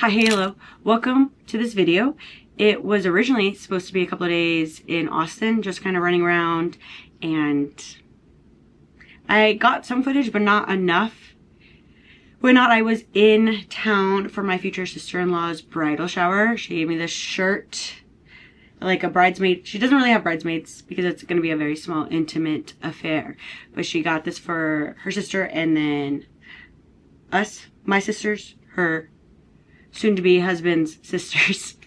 Hi, hello. Welcome to this video. It was originally supposed to be a couple of days in Austin, just kind of running around, and I got some footage, but not enough. When I was in town for my future sister-in-law's bridal shower, she gave me this shirt, like a bridesmaid. She doesn't really have bridesmaids because it's going to be a very small, intimate affair. But she got this for her sister and then us, my sisters, her soon-to-be husband's sisters.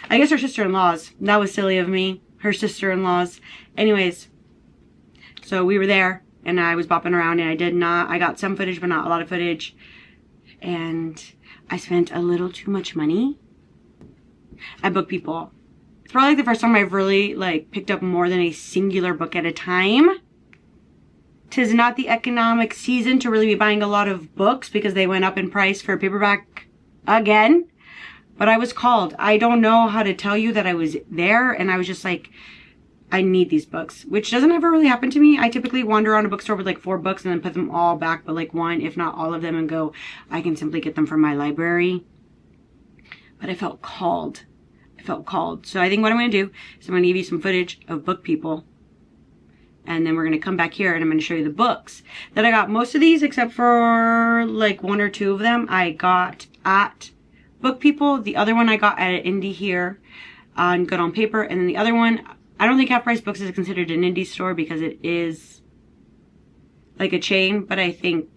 I guess her sister-in-laws. That was silly of me. Her sister-in-laws. Anyways, so we were there and I was bopping around and I got some footage but not a lot of footage. And I spent a little too much money at BookPeople. It's probably the first time I've really picked up more than a singular book at a time. 'Tis not the economic season to really be buying a lot of books because they went up in price for paperback again. But I was called. I don't know how to tell you that I was there, and I was just like, I need these books, which doesn't ever really happen to me. I typically wander around a bookstore with 4 books and then put them all back, but one, if not all of them, and go, I can simply get them from my library. But I felt called. So I think what I'm going to do is I'm going to give you some footage of BookPeople. And then we're going to come back here and I'm going to show you the books that I got. Most of these, except for 1 or 2 of them, I got at BookPeople. The other one I got at an indie here on Good on Paper. And then the other one, I don't think Half Price Books is considered an indie store because it is a chain. But I think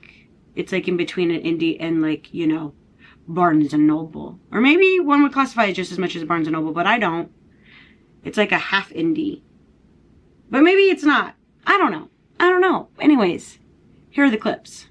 it's in between an indie and Barnes and Noble. Or maybe one would classify it just as much as Barnes and Noble, but I don't. It's like a half indie. But maybe it's not. I don't know. Anyways, here are the clips.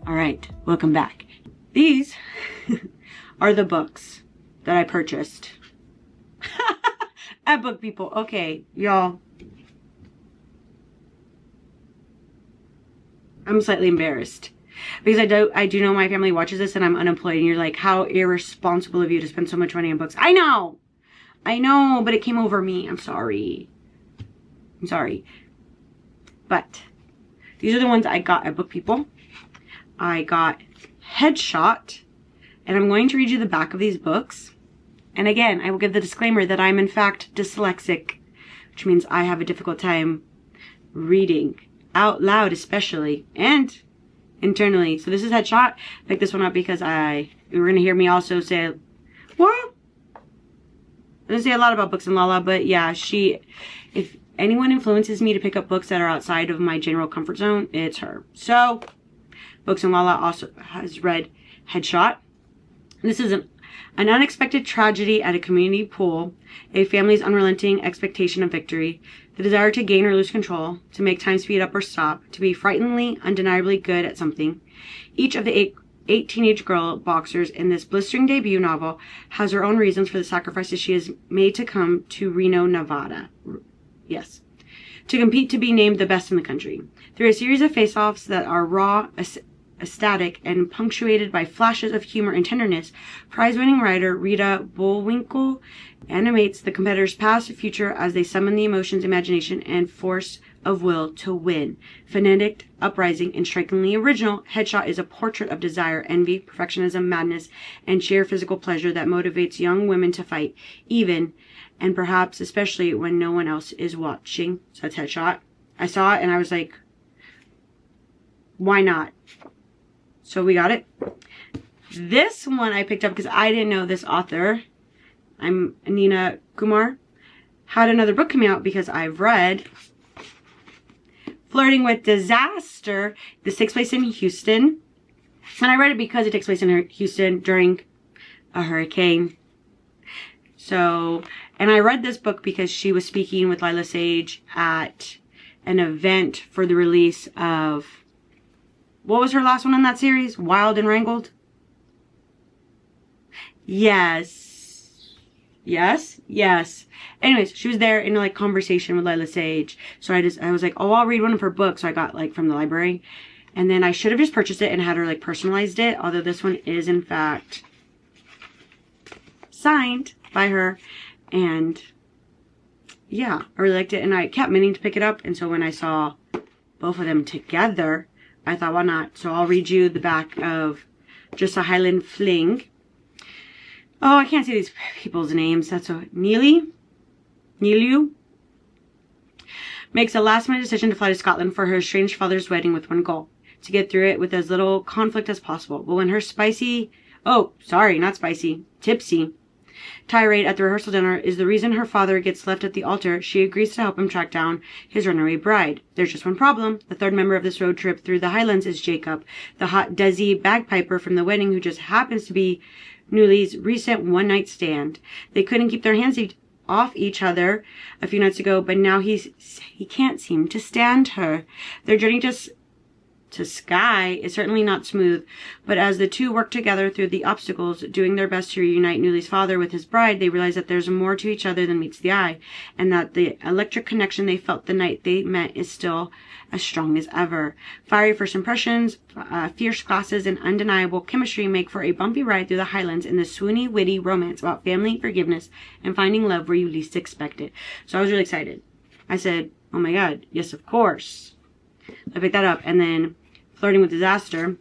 All right, welcome back. These are the books that I purchased at BookPeople. Okay, y'all. I'm slightly embarrassed because I do know my family watches this and I'm unemployed and you're like, how irresponsible of you to spend so much money on books. I know, but it came over me. I'm sorry. But these are the ones I got at BookPeople. I got Headshot, and I'm going to read you the back of these books. And again, I will give the disclaimer that I'm in fact dyslexic, which means I have a difficult time reading out loud, especially, and internally. So this is Headshot. I picked this one up because you were going to hear me also say, what? I don't say a lot about books in Lala, but yeah, if anyone influences me to pick up books that are outside of my general comfort zone, it's her. So Books and Lala also has read Headshot. This is an unexpected tragedy at a community pool, a family's unrelenting expectation of victory, the desire to gain or lose control, to make time speed up or stop, to be frighteningly, undeniably good at something. Each of the eight teenage girl boxers in this blistering debut novel has her own reasons for the sacrifices she has made to come to Reno, Nevada. Yes. To compete to be named the best in the country. Through a series of face-offs that are raw, ecstatic, and punctuated by flashes of humor and tenderness, prize-winning writer Rita Bullwinkle animates the competitors' past and future as they summon the emotions, imagination, and force of will to win. Phonetic, uprising, and strikingly original, Headshot is a portrait of desire, envy, perfectionism, madness, and sheer physical pleasure that motivates young women to fight, even and perhaps especially when no one else is watching. So that's Headshot. I saw it and I was like, why not? So we got it. This one I picked up because I didn't know this author. I'm Nina Kumar. Had another book coming out because I've read Flirting with Disaster. This takes place in Houston. And I read it because it takes place in Houston during a hurricane. So, and I read this book because she was speaking with Lila Sage at an event for the release of, what was her last one in that series? Wild and Wrangled? Yes. Yes? Yes. Anyways, she was there in like conversation with Lila Sage. So I was like, oh, I'll read one of her books. So I got like from the library. And then I should have just purchased it and had her like personalized it. Although this one is in fact signed by her. And yeah, I really liked it. And I kept meaning to pick it up. And so when I saw both of them together, I thought, why not? So I'll read you the back of Just a Highland Fling. Oh, I can't say these people's names. That's a Neeliu makes a last-minute decision to fly to Scotland for her estranged father's wedding with one goal: to get through it with as little conflict as possible. But when her tipsy tirade at the rehearsal dinner is the reason her father gets left at the altar, she agrees to help him track down his runaway bride. There's just one problem. The third member of this road trip through the Highlands is Jacob, the hot Desi bagpiper from the wedding who just happens to be Newly's recent one-night stand. They couldn't keep their hands off each other a few nights ago, but now he can't seem to stand her. Their journey to Skye is certainly not smooth, but as the two work together through the obstacles, doing their best to reunite Newly's father with his bride, they realize that there's more to each other than meets the eye, and that the electric connection they felt the night they met is still as strong as ever. Fiery first impressions, fierce glasses, and undeniable chemistry make for a bumpy ride through the Highlands in this swoony, witty romance about family, forgiveness, and finding love where you least expect it. So I was really excited. I said, oh my god, yes, of course. I picked that up, and then Flirting with Disaster,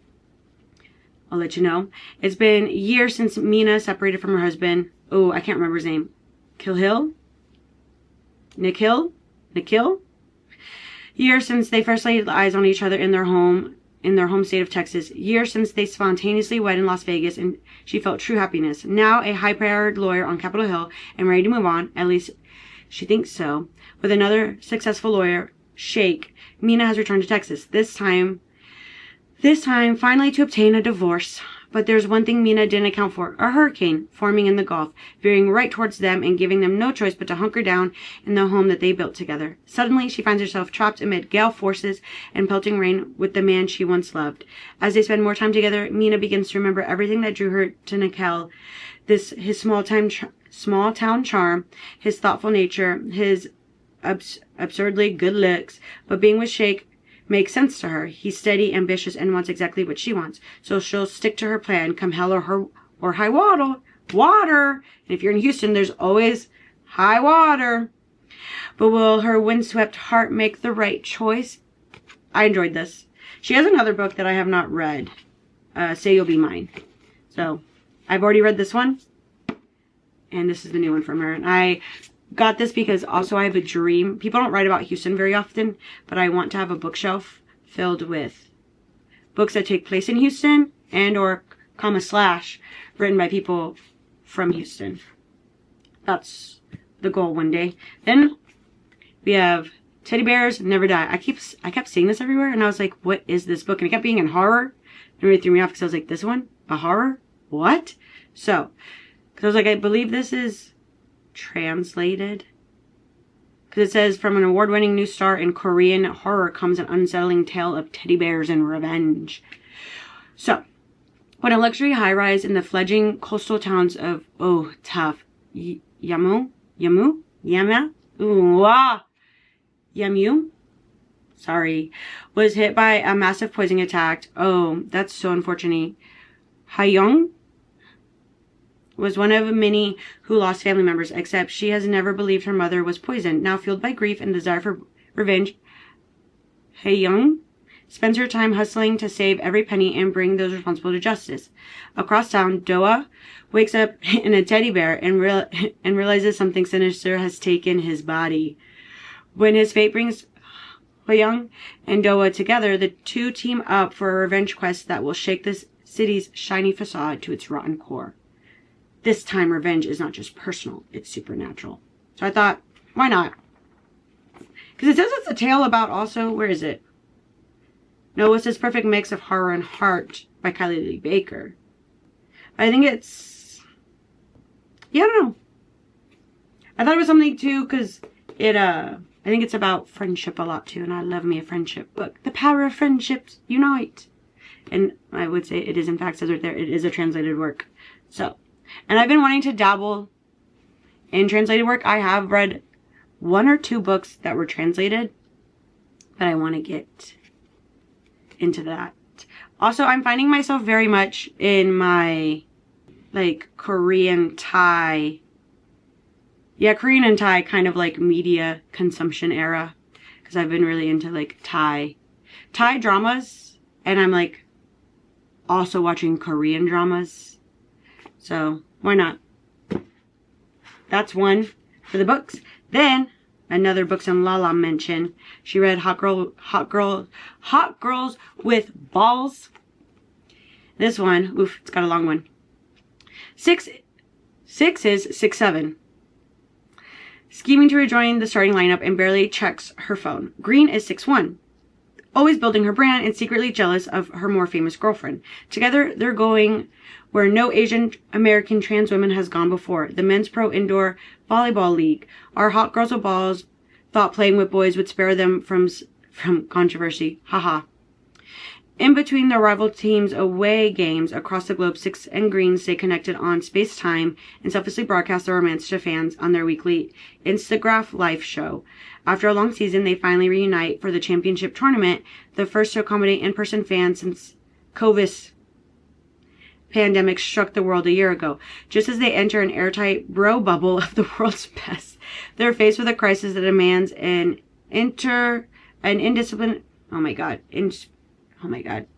I'll let you know. It's been years since Mina separated from her husband. Oh, I can't remember his name. Nikhil? Years since they first laid eyes on each other in their home state of Texas. Years since they spontaneously wed in Las Vegas and she felt true happiness. Now a high-powered lawyer on Capitol Hill and ready to move on, at least she thinks so. With another successful lawyer, Shake, Mina has returned to Texas. This time finally to obtain a divorce. But there's one thing Mina didn't account for: a hurricane forming in the Gulf, veering right towards them and giving them no choice but to hunker down in the home that they built together. Suddenly, she finds herself trapped amid gale forces and pelting rain with the man she once loved. As they spend more time together, Mina begins to remember everything that drew her to Nikhil. His small town charm, his thoughtful nature, his absurdly good looks. But being with Shake makes sense to her. He's steady, ambitious, and wants exactly what she wants. So she'll stick to her plan, come hell or high water. And if you're in Houston, there's always high water. But will her windswept heart make the right choice? I enjoyed this. She has another book that I have not read. Say You'll Be Mine. So I've already read this one. And this is the new one from her. And I got this because also I have a dream. People don't write about Houston very often, but I want to have a bookshelf filled with books that take place in Houston and or / written by people from Houston. That's the goal one day. Then we have Teddy Bears Never Die. I kept seeing this everywhere and I was like, what is this book? And it kept being in horror. It really threw me off because I was like, this one? A horror? What? So, because I was like, I believe this is translated, because it says, from an award-winning new star in Korean horror comes an unsettling tale of teddy bears and revenge. So, when a luxury high-rise in the fledgling coastal towns of Yamu, was hit by a massive poisoning attack. Oh, that's so unfortunate. Hayoung was one of many who lost family members, except she has never believed her mother was poisoned. Now fueled by grief and desire for revenge, Hayoung spends her time hustling to save every penny and bring those responsible to justice. Across town, Doa wakes up in a teddy bear and realizes something sinister has taken his body. When his fate brings Hayoung and Doa together, the two team up for a revenge quest that will shake this city's shiny facade to its rotten core. This time, revenge is not just personal, it's supernatural. So I thought, why not? Because it says it's a tale about also, where is it? No, it's this perfect mix of horror and heart by Kylie Lee Baker. I think it's, yeah, I don't know. I thought it was something too, because it, I think it's about friendship a lot too, and I love me a friendship book. The power of friendships unite. And I would say it is, in fact, says right there, it is a translated work. So, and I've been wanting to dabble in translated work. I have read 1 or 2 books that were translated, but I want to get into that. Also, I'm finding myself very much in my, like, Korean, Thai, Korean and Thai kind of like media consumption era. Because I've been really into like Thai dramas. And I'm like also watching Korean dramas. So why not? That's one for the books. Then another Books and Lala mention. She read Hot Girls with Balls. This one, oof, it's got a long one. 6 is 6'7". Scheming to rejoin the starting lineup and barely checks her phone. Green is 6'1". Always building her brand and secretly jealous of her more famous girlfriend. Together, they're going where no Asian American trans woman has gone before. The Men's Pro Indoor Volleyball League. Our hot girls with balls thought playing with boys would spare them from controversy. Haha. In between the rival teams' away games across the globe, 6 and Green stay connected on Space-Time and selflessly broadcast their romance to fans on their weekly Instagram live show. After a long season, they finally reunite for the championship tournament, the first to accommodate in-person fans since COVID pandemic struck the world a year ago. Just as they enter an airtight bro bubble of the world's best, they're faced with a crisis that demands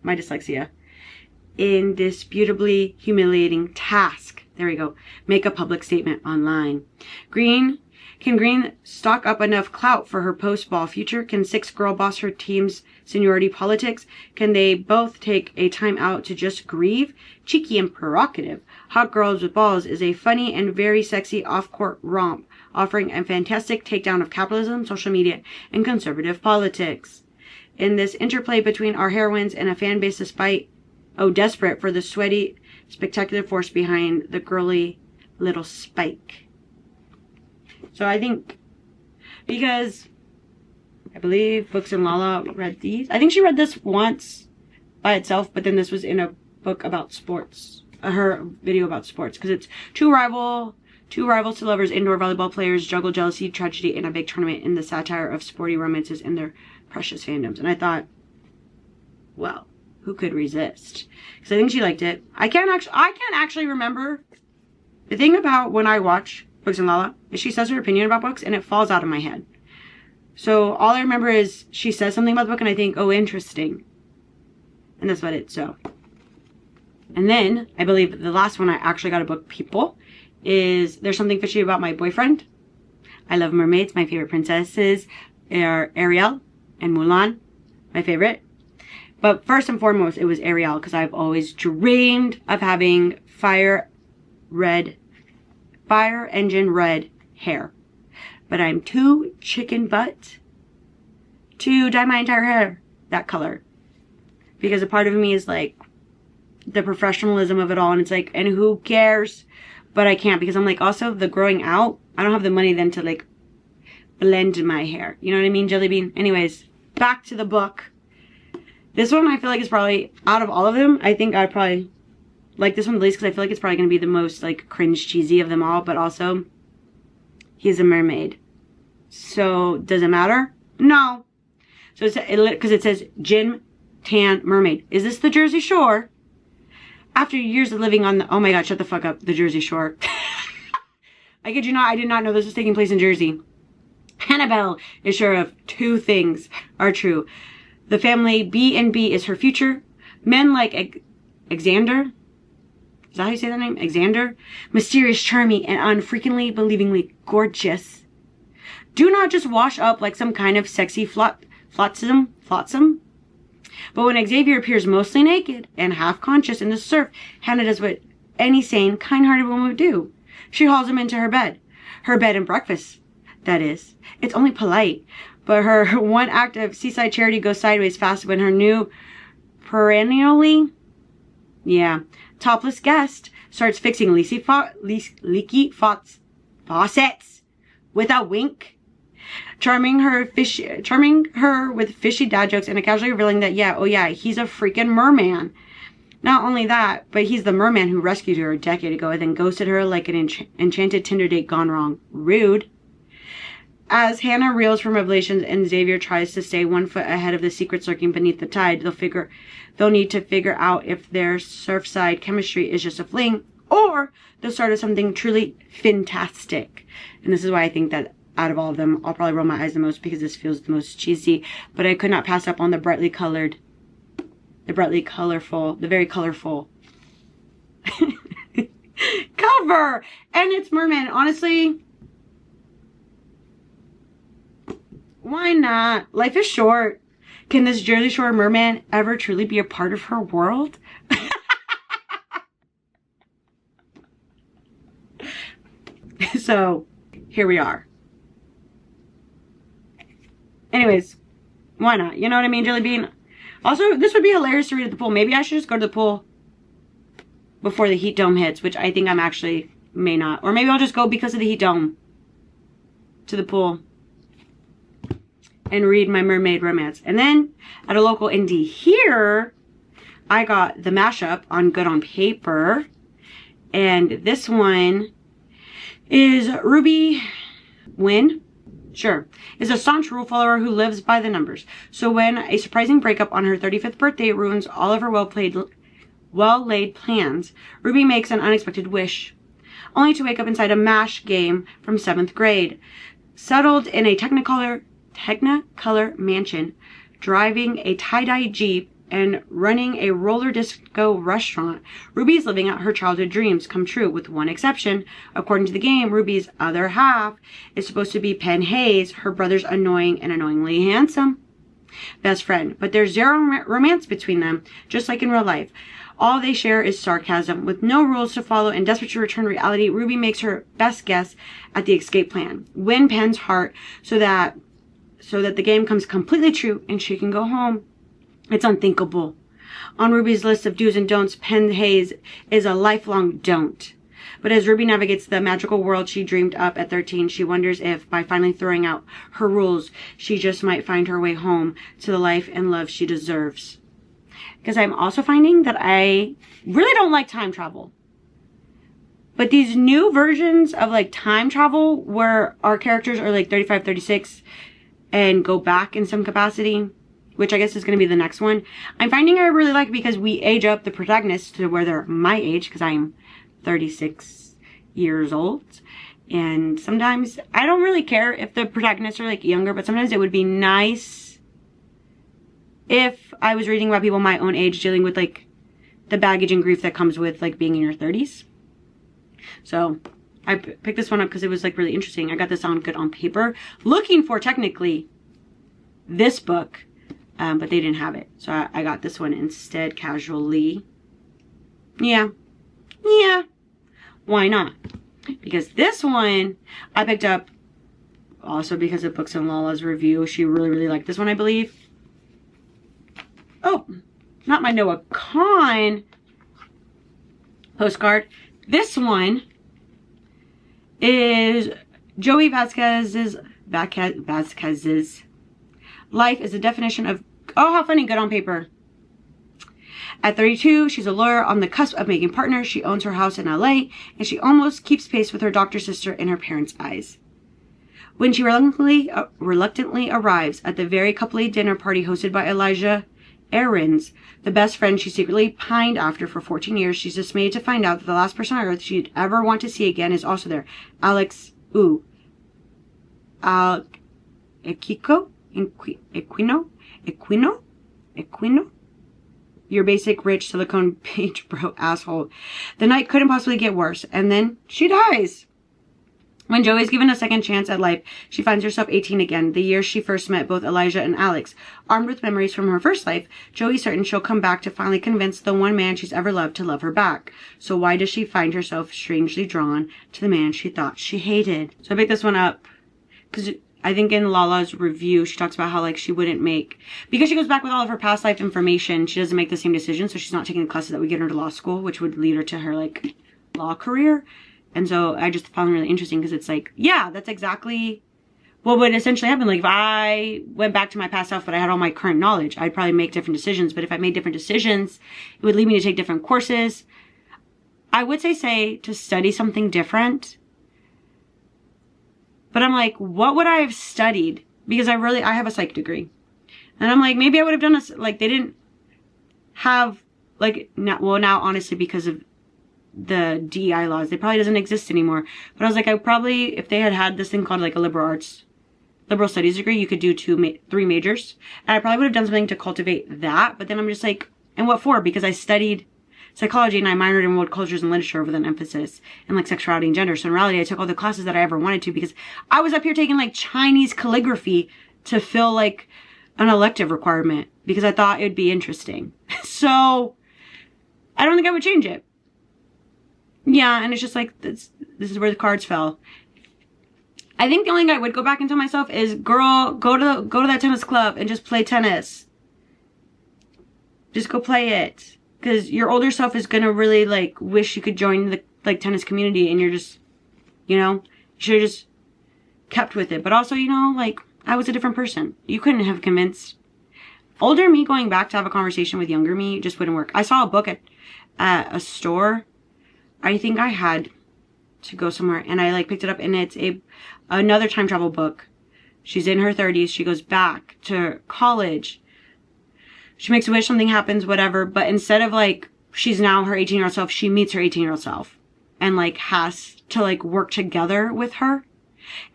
my dyslexia. Indisputably humiliating task. There we go. Make a public statement online. Can Green stock up enough clout for her post-ball future? Can 6 girl boss her team's seniority politics? Can they both take a time out to just grieve? Cheeky and provocative, Hot Girls with Balls is a funny and very sexy off-court romp, offering a fantastic takedown of capitalism, social media, and conservative politics. In this interplay between our heroines and a fan base desperate for the sweaty, spectacular force behind the girly little spike. So I think, because I believe Books and Lala read these. I think she read this once by itself, but then this was in a book about sports, her video about sports, because it's two rivals to lovers, indoor volleyball players juggle jealousy, tragedy, and a big tournament in the satire of sporty romances and their precious fandoms. And I thought, well, who could resist? Because I think she liked it. I can't actually remember. The thing about when I watch Books and Lala is she says her opinion about books and it falls out of my head. So all I remember is she says something about the book and I think, oh, interesting. And that's about it. So, and then I believe the last one I actually got a BookPeople is There's Something Fishy About My Boyfriend. I love mermaids. My favorite princesses are Ariel and Mulan, my favorite. But first and foremost, it was Ariel because I've always dreamed of having fire engine red hair. But I'm too chicken butt to dye my entire hair that color. Because a part of me is like the professionalism of it all. And it's like, and who cares? But I can't because I'm like, also the growing out, I don't have the money then to like blend my hair. You know what I mean, Jelly Bean? Anyways, back to the book. This one I feel like is probably, out of all of them, I think I'd probably like this one the least because I feel like it's probably going to be the most like cringe cheesy of them all. But also, he's a mermaid. So, does it matter? No. So, because it says Gin Tan Mermaid. Is this the Jersey Shore? After years of living on the, oh my god, shut the fuck up, the Jersey Shore. I kid you not, I did not know this was taking place in Jersey. Annabelle is sure of two things are true. The family B&B is her future. Men like Alexander, is that how you say that name? Alexander? Mysterious, charming, and unfreakingly, believingly gorgeous. Do not just wash up like some kind of sexy flotsam. But when Xavier appears mostly naked and half-conscious in the surf, Hannah does what any sane, kind-hearted woman would do. She hauls him into her bed. Her bed and breakfast, that is. It's only polite. But her one act of seaside charity goes sideways fast when her new topless guest starts fixing leaky faucets with a wink. Charming her with fishy dad jokes and casually revealing that, yeah, oh yeah, he's a freaking merman. Not only that, but he's the merman who rescued her a decade ago and then ghosted her like an enchanted Tinder date gone wrong. Rude. As Hannah reels from revelations and Xavier tries to stay 1 foot ahead of the secrets lurking beneath the tide, they'll need to figure out if their surfside chemistry is just a fling or the start of something truly fantastic. And this is why I think that out of all of them, I'll probably roll my eyes the most because this feels the most cheesy. But I could not pass up on the very colorful cover. And it's merman. Honestly, why not? Life is short. Can this Jersey Shore merman ever truly be a part of her world? So, here we are. Anyways, why not? You know what I mean, Jelly Bean? Also, this would be hilarious to read at the pool. Maybe I should just go to the pool before the heat dome hits, which I think I'm actually may not. Or maybe I'll just go because of the heat dome to the pool and read my mermaid romance. And then at a local indie here, I got the mashup on Good on Paper. And this one is Ruby Wynn. Sure, is a staunch rule follower who lives by the numbers. So when a surprising breakup on her 35th birthday ruins all of her well-laid plans, Ruby makes an unexpected wish, only to wake up inside a MASH game from 7th grade. Settled in a Technicolor mansion, driving a tie-dye Jeep, and running a roller disco restaurant, Ruby is living out her childhood dreams come true, with one exception. According to the game, Ruby's other half is supposed to be Penn Hayes, her brother's annoying and annoyingly handsome best friend. But there's zero romance between them, just like in real life. All they share is sarcasm. With no rules to follow and desperate to return to reality, Ruby makes her best guess at the escape plan. Win Penn's heart so that the game comes completely true and she can go home. It's unthinkable. On Ruby's list of do's and don'ts, Penn Hayes is a lifelong don't. But as Ruby navigates the magical world she dreamed up at 13, she wonders if, by finally throwing out her rules, she just might find her way home to the life and love she deserves. Because I'm also finding that I really don't like time travel. But these new versions of like time travel where our characters are like 35, 36 and go back in some capacity, which I guess is going to be the next one, I'm finding I really like because we age up the protagonists to where they're my age, because I'm 36 years old. And sometimes I don't really care if the protagonists are like younger, but sometimes it would be nice if I was reading about people my own age dealing with like the baggage and grief that comes with like being in your 30s. So I picked this one up because it was like really interesting. I got this on Good on Paper, looking for technically this book, but they didn't have it. So I got this one instead, casually. Yeah. Why not? Because this one I picked up also because of Books and Lala's review. She really liked this one, I believe. Oh, not my Noah Kahn postcard. This one is Joey Vasquez's life is a definition of, oh, how funny, Good on Paper. At 32, she's a lawyer on the cusp of making partners. She owns her house in LA, and she almost keeps pace with her doctor sister in her parents' eyes. When she reluctantly arrives at the very coupley dinner party hosted by Elijah Aarons, the best friend she secretly pined after for 14 years, she's dismayed to find out that the last person on earth she'd ever want to see again is also there. Equino? Your basic, rich, silicone beach bro asshole. The night couldn't possibly get worse, and then she dies. When Joey's given a second chance at life, she finds herself 18 again, the year she first met both Elijah and Alex. Armed with memories from her first life, Joey's certain she'll come back to finally convince the one man she's ever loved to love her back. So why does she find herself strangely drawn to the man she thought she hated? So I picked this one up because I think in Lala's review, she talks about how like she wouldn't make, because she goes back with all of her past life information, she doesn't make the same decision. So she's not taking the classes that would get her to law school, which would lead her to her like law career. And so I just found it really interesting because it's like, yeah, that's exactly what would essentially happen. Like if I went back to my past self, but I had all my current knowledge, I'd probably make different decisions. But if I made different decisions, it would lead me to take different courses. I would say to study something different. But I'm like, what would I have studied? Because I have a psych degree. And I'm like, maybe I would have done this. Like they didn't have like, now honestly, because of the DEI laws, they probably doesn't exist anymore. But I was like, I probably, if they had this thing called like a liberal studies degree, you could do 3 majors. And I probably would have done something to cultivate that. But then I'm just like, and what for? Because I studied psychology and I minored in world cultures and literature with an emphasis in like sexuality and gender. So in reality, I took all the classes that I ever wanted to because I was up here taking like Chinese calligraphy to fill like an elective requirement because I thought it'd be interesting. So I don't think I would change it. Yeah, and it's just like, this is where the cards fell. I think the only thing I would go back and tell myself is, girl, go to that tennis club and just play tennis. Just go play it. Because your older self is going to really, like, wish you could join the, like, tennis community. And you're just, you know, you should have just kept with it. But also, you know, like, I was a different person. You couldn't have convinced. Older me going back to have a conversation with younger me just wouldn't work. I saw a book at a store. I think I had to go somewhere. And I, like, picked it up. And it's another time travel book. She's in her 30s. She goes back to college. She makes a wish, something happens, whatever. But instead of like, she's now her 18-year-old self, she meets her 18-year-old self and like has to like work together with her.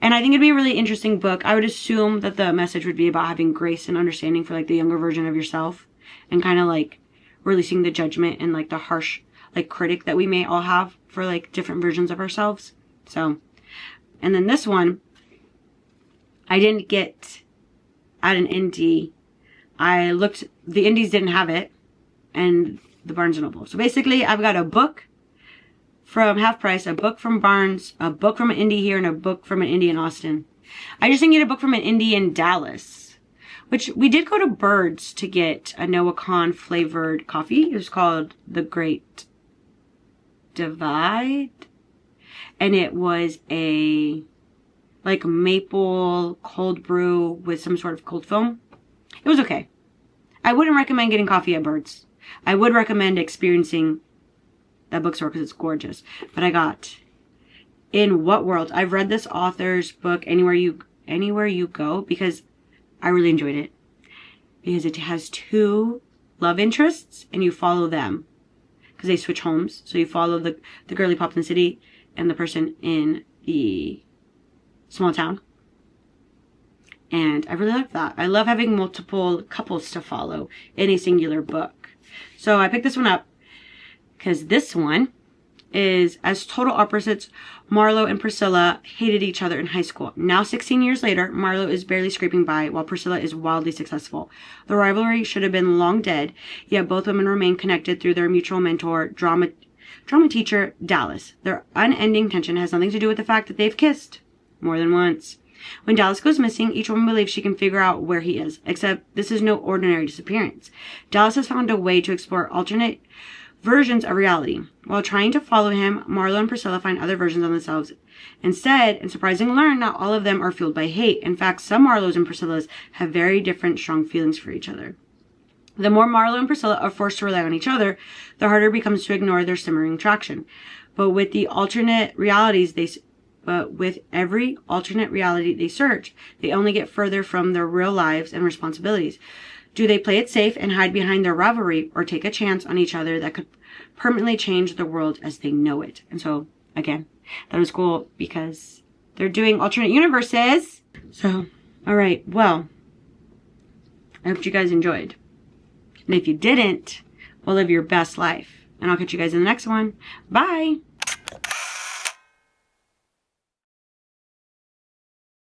And I think it'd be a really interesting book. I would assume that the message would be about having grace and understanding for like the younger version of yourself and kind of like releasing the judgment and like the harsh like critic that we may all have for like different versions of ourselves. So, and then this one, I didn't get at an indie. I looked, the indies didn't have it, and the Barnes & Noble. So basically, I've got a book from Half Price, a book from Barnes, a book from an indie here, and a book from an indie in Austin. I just didn't get a book from an indie in Dallas, which we did go to Birds to get a Noah Kahn flavored coffee. It was called The Great Divide, and it was a like maple cold brew with some sort of cold foam. It was okay. I wouldn't recommend getting coffee at Birds. I would recommend experiencing that bookstore because it's gorgeous. But I got In What World? I've read this author's book, Anywhere You Go, because I really enjoyed it. Because it has 2 love interests and you follow them. Because they switch homes. So you follow the girly pop in the city and the person in the small town. And I really like that. I love having multiple couples to follow in a singular book. So I picked this one up because this one is as total opposites. Marlo and Priscilla hated each other in high school. Now 16 years later, Marlo is barely scraping by while Priscilla is wildly successful. The rivalry should have been long dead, yet both women remain connected through their mutual mentor, drama teacher Dallas. Their unending tension has nothing to do with the fact that they've kissed more than once. When Dallas goes missing, each woman believes she can figure out where he is, except this is no ordinary disappearance. Dallas has found a way to explore alternate versions of reality. While trying to follow him, Marlo and Priscilla find other versions of themselves. Instead, and surprisingly learn, not all of them are fueled by hate. In fact, some Marlos and Priscillas have very different, strong feelings for each other. The more Marlo and Priscilla are forced to rely on each other, the harder it becomes to ignore their simmering attraction. But with every alternate reality they search, they only get further from their real lives and responsibilities. Do they play it safe and hide behind their rivalry, or take a chance on each other that could permanently change the world as they know it? And so, again, that was cool because they're doing alternate universes. So, alright, well, I hope you guys enjoyed. And if you didn't, well, live your best life. And I'll catch you guys in the next one. Bye!